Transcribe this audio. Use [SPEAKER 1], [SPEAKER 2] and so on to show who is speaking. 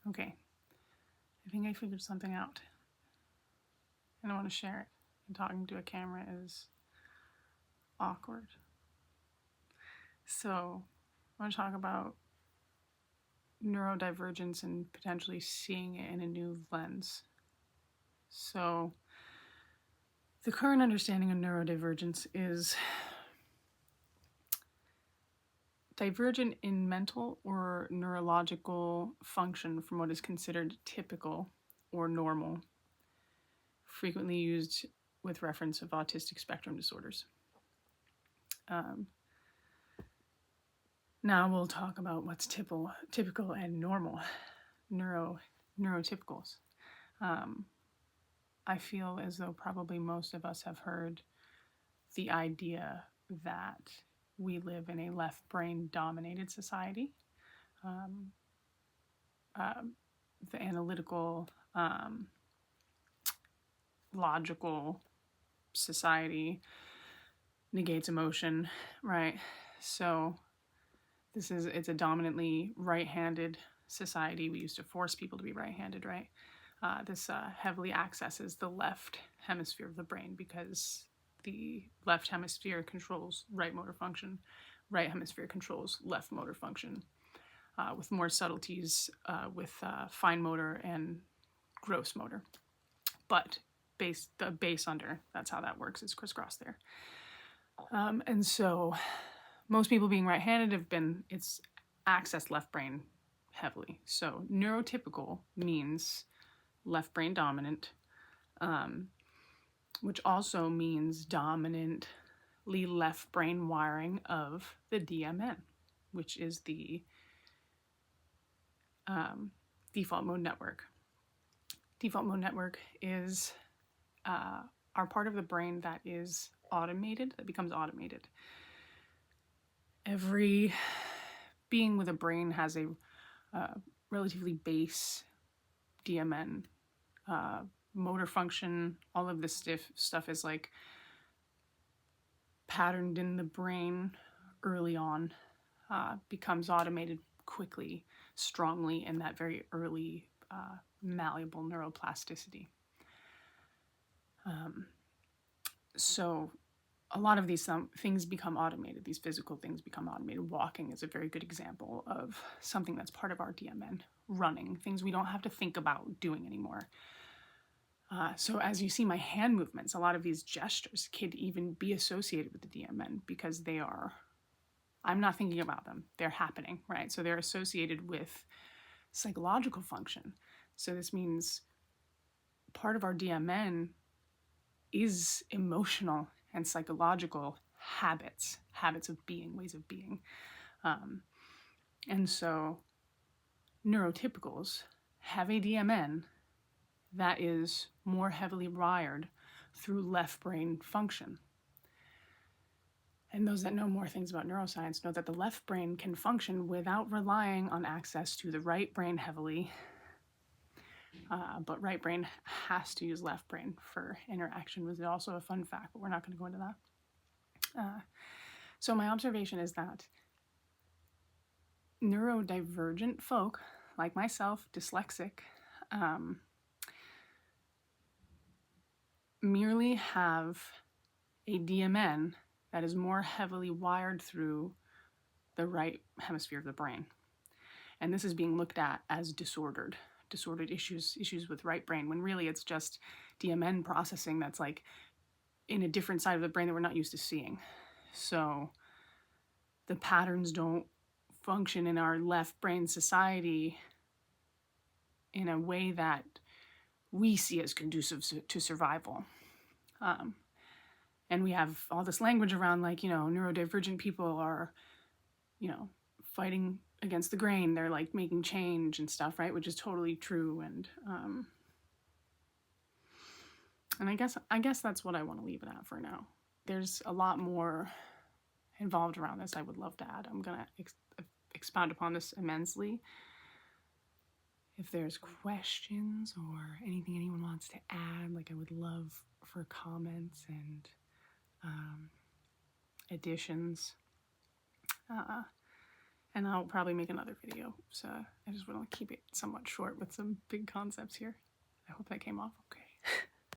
[SPEAKER 1] Okay, I think I figured something out, and I want to share it. And talking to a camera is awkward. So I want to talk about neurodivergence and potentially seeing it in a new lens. So the current understanding of neurodivergence is divergent in mental or neurological function from what is considered typical or normal, frequently used with reference of autistic spectrum disorders. Now we'll talk about what's typical and normal, neurotypicals. I feel as though probably most of us have heard the idea that we live in a left brain dominated society. The analytical, logical society negates emotion, right? So it's a dominantly right-handed society. We used to force people to be right-handed, right? This heavily accesses the left hemisphere of the brain because the left hemisphere controls right motor function, right hemisphere controls left motor function, with more subtleties with fine motor and gross motor. But the base under, that's how that works, is crisscross there. And so most people being right-handed it's accessed left brain heavily. So neurotypical means left brain dominant, which also means dominantly left brain wiring of the DMN, which is the default mode network. Default mode network is our part of the brain that is automated, that becomes automated. Every being with a brain has a relatively base DMN. Motor function, all of this stuff is like patterned in the brain early on, becomes automated quickly, strongly in that very early malleable neuroplasticity. So a lot of these things become automated. These physical things become automated. Walking is a very good example of something that's part of our DMN. Running, things we don't have to think about doing anymore. So as you see my hand movements, a lot of these gestures could even be associated with the DMN because I'm not thinking about them. They're happening, right? So they're associated with psychological function. So this means part of our DMN is emotional and psychological habits of being, ways of being. And so neurotypicals have a DMN that is more heavily wired through left brain function. And those that know more things about neuroscience know that the left brain can function without relying on access to the right brain heavily. But right brain has to use left brain for interaction, which is also a fun fact, but we're not going to go into that. So my observation is that neurodivergent folk, like myself, dyslexic, merely have a DMN that is more heavily wired through the right hemisphere of the brain. And this is being looked at as disordered issues with right brain, when really it's just DMN processing that's like in a different side of the brain that we're not used to seeing. So the patterns don't function in our left brain society in a way that we see as conducive to survival. And we have all this language around like, neurodivergent people are, fighting against the grain. They're like making change and stuff, right? Which is totally true. And I guess that's what I want to leave it at for now. There's a lot more involved around this I would love to add. I'm going to expound upon this immensely. If there's questions or anything anyone wants to add, like I would love for comments and additions. and I'll probably make another video. So I just want to keep it somewhat short with some big concepts here. I hope that came off okay.